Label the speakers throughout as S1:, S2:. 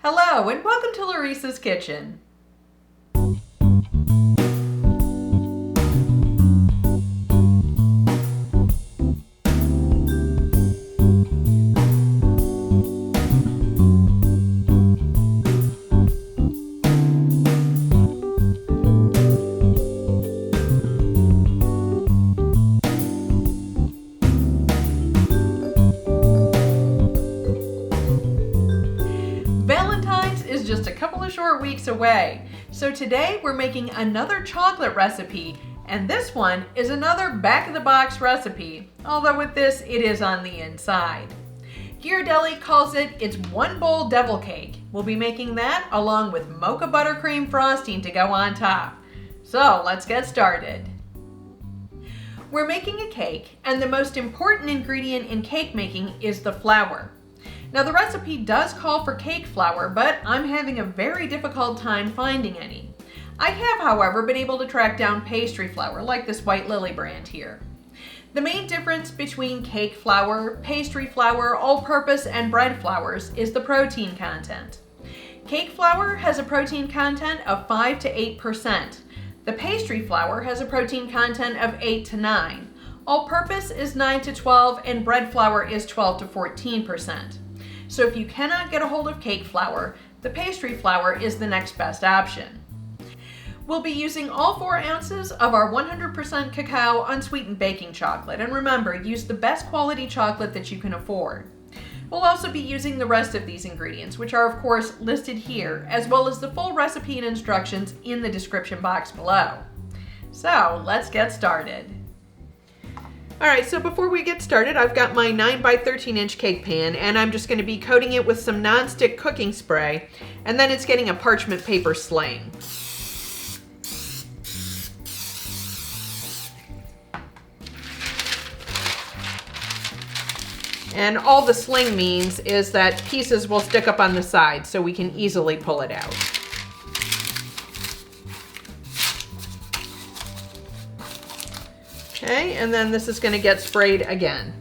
S1: Hello and welcome to Laurice's Kitchen. Valentine's is just a couple of short weeks away, so today we're making another chocolate recipe, and this one is another back-of-the-box recipe, although with this it is on the inside. Ghirardelli calls it its one bowl devil cake. We'll be making that along with Mocha Buttercream frosting to go on top. So let's get started. We're making a cake, and the most important ingredient in cake making is the flour. Now the recipe does call for cake flour, but I'm having a very difficult time finding any. I have, however, been able to track down pastry flour, like this White Lily brand here. The main difference between cake flour, pastry flour, all-purpose, and bread flours is the protein content. Cake flour has a protein content of 5 to 8%. The pastry flour has a protein content of 8 to 9. All-purpose is 9 to 12, and bread flour is 12 to 14%. So if you cannot get a hold of cake flour, the pastry flour is the next best option. We'll be using all 4 ounces of our 100% cacao unsweetened baking chocolate, and remember, use the best quality chocolate that you can afford. We'll also be using the rest of these ingredients, which are of course listed here, as well as the full recipe and instructions in the description box below. So let's get started. Alright, so before we get started, I've got my 9 by 13 inch cake pan, and I'm just going to be coating it with some non-stick cooking spray, and then it's getting a parchment paper sling. And all the sling means is that pieces will stick up on the side so we can easily pull it out. Okay, and then this is going to get sprayed again.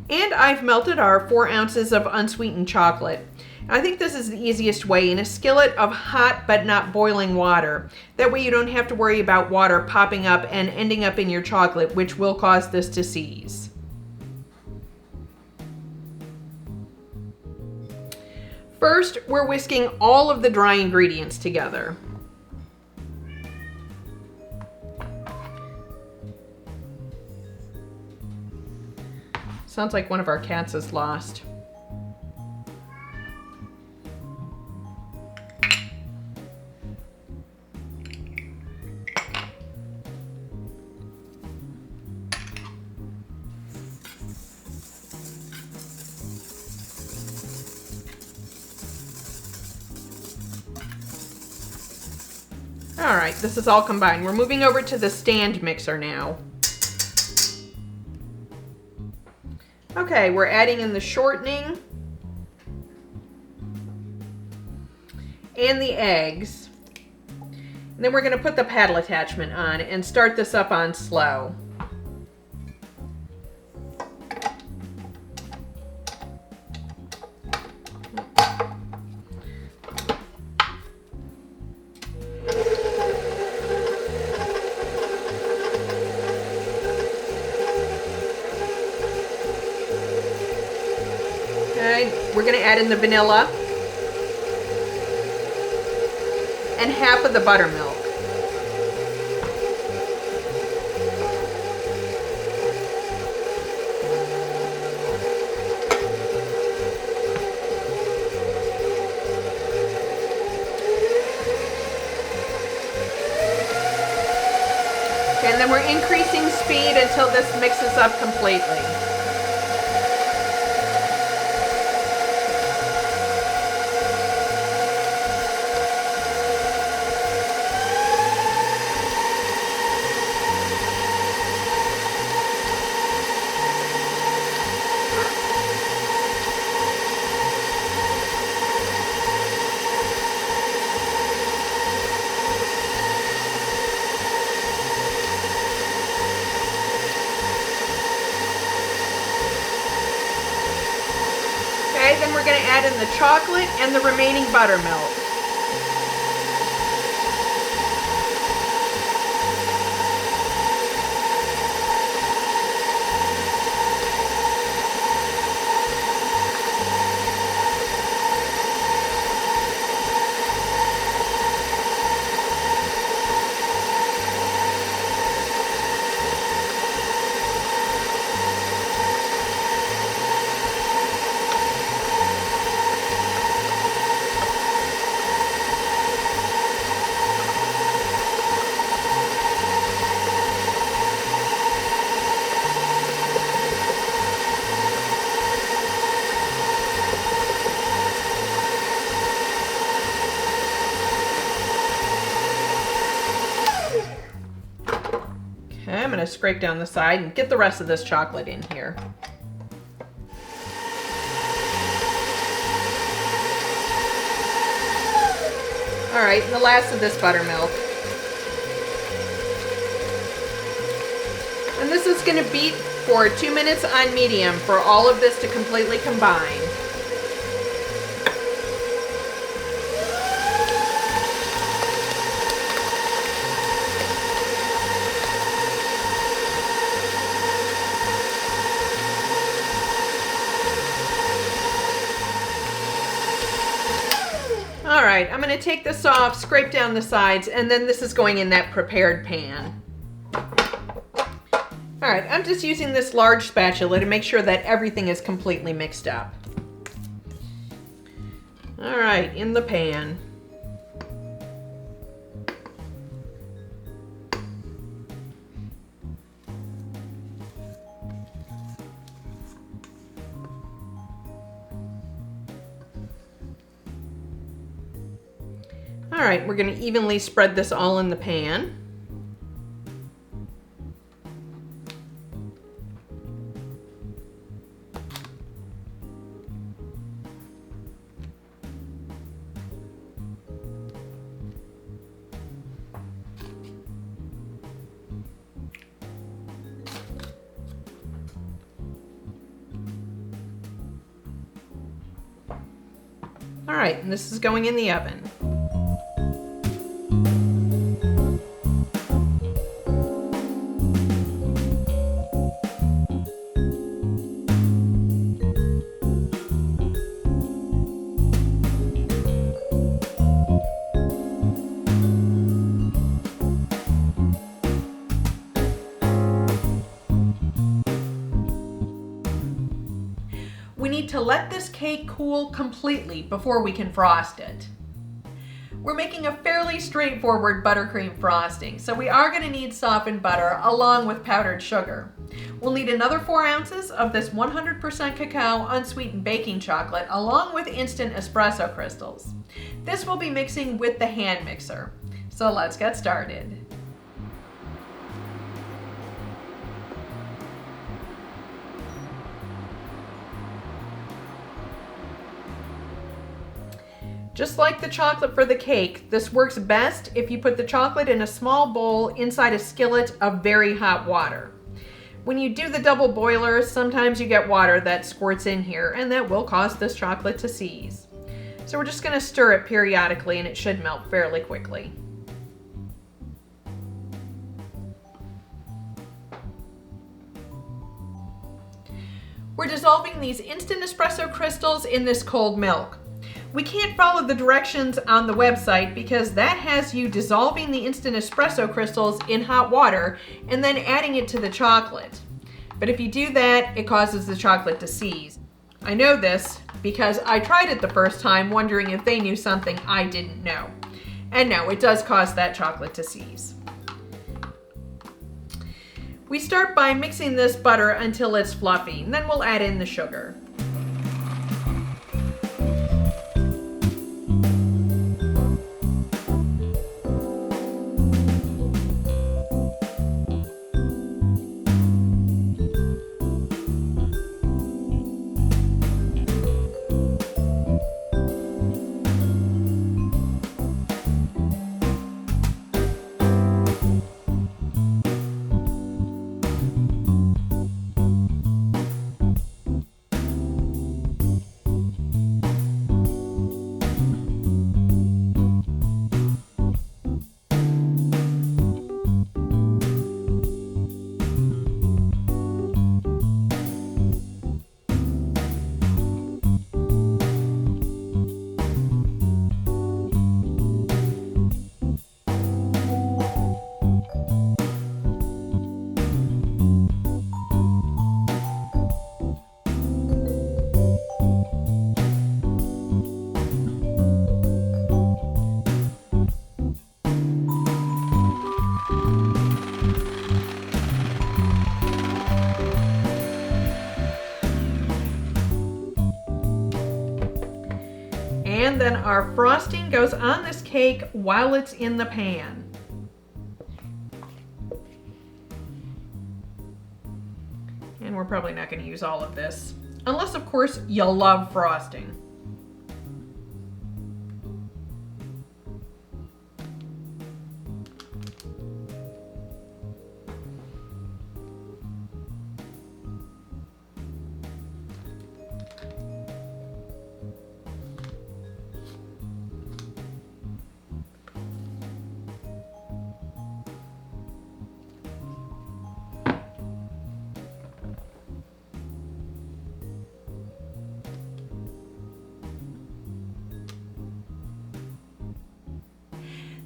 S1: And I've melted our 4 ounces of unsweetened chocolate. I think this is the easiest way, in a skillet of hot but not boiling water. That way you don't have to worry about water popping up and ending up in your chocolate, which will cause this to seize. First, we're whisking all of the dry ingredients together. Sounds like one of our cats is lost. All right, this is all combined. We're moving over to the stand mixer now. Okay, we're adding in the shortening and the eggs. And then we're going to put the paddle attachment on and start this up on slow. We're going to add in the vanilla and half of the buttermilk. Okay, and then we're increasing speed until this mixes up completely. Okay, then we're going to add in the chocolate and the remaining buttermilk. Okay, I'm going to scrape down the side and get the rest of this chocolate in here. All right, and the last of this buttermilk. And this is going to beat for 2 minutes on medium for all of this to completely combine. All right, I'm going to take this off, scrape down the sides, and then this is going in that prepared pan. All right, I'm just using this large spatula to make sure that everything is completely mixed up. All right, in the pan. All right, we're going to evenly spread this all in the pan. All right, and this is going in the oven. We need to let this cake cool completely before we can frost it. We're making a fairly straightforward buttercream frosting, so we are going to need softened butter along with powdered sugar. We'll need another 4 ounces of this 100% cacao unsweetened baking chocolate along with instant espresso crystals. This we'll be mixing with the hand mixer. So let's get started. Just like the chocolate for the cake, this works best if you put the chocolate in a small bowl inside a skillet of very hot water. When you do the double boiler, sometimes you get water that squirts in here, and that will cause this chocolate to seize. So we're just going to stir it periodically and it should melt fairly quickly. We're dissolving these instant espresso crystals in this cold milk. We can't follow the directions on the website because that has you dissolving the instant espresso crystals in hot water and then adding it to the chocolate. But if you do that, it causes the chocolate to seize. I know this because I tried it the first time wondering if they knew something I didn't know. And no, it does cause that chocolate to seize. We start by mixing this butter until it's fluffy, and then we'll add in the sugar. And then our frosting goes on this cake while it's in the pan. And we're probably not going to use all of this, unless of course you love frosting.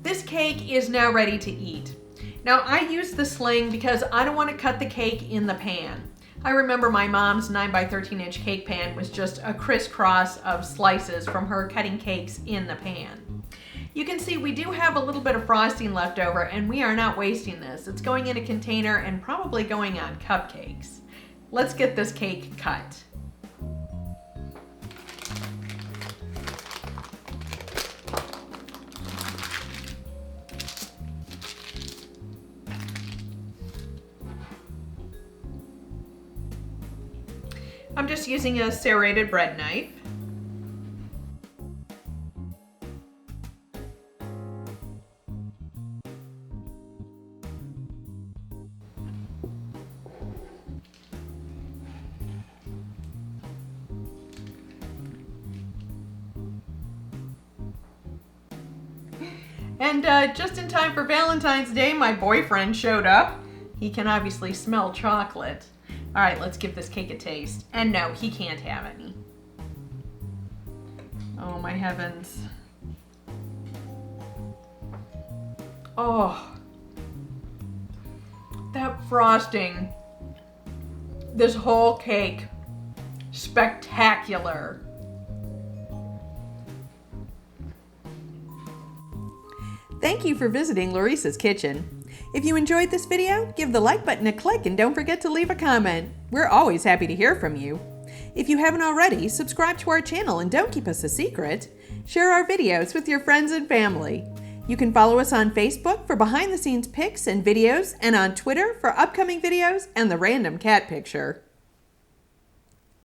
S1: This cake is now ready to eat. Now I use the sling because I don't want to cut the cake in the pan. I remember my mom's 9x13" cake pan was just a crisscross of slices from her cutting cakes in the pan. You can see we do have a little bit of frosting left over, and we are not wasting this. It's going in a container and probably going on cupcakes. Let's get this cake cut. I'm just using a serrated bread knife. And just in time for Valentine's Day, my boyfriend showed up. He can obviously smell chocolate. All right, let's give this cake a taste. And no, he can't have any. Oh my heavens. Oh, that frosting. This whole cake, spectacular. Thank you for visiting Laurice's Kitchen. If you enjoyed this video, give the like button a click and don't forget to leave a comment. We're always happy to hear from you. If you haven't already, subscribe to our channel and don't keep us a secret. Share our videos with your friends and family. You can follow us on Facebook for behind-the-scenes pics and videos, and on Twitter for upcoming videos and the random cat picture.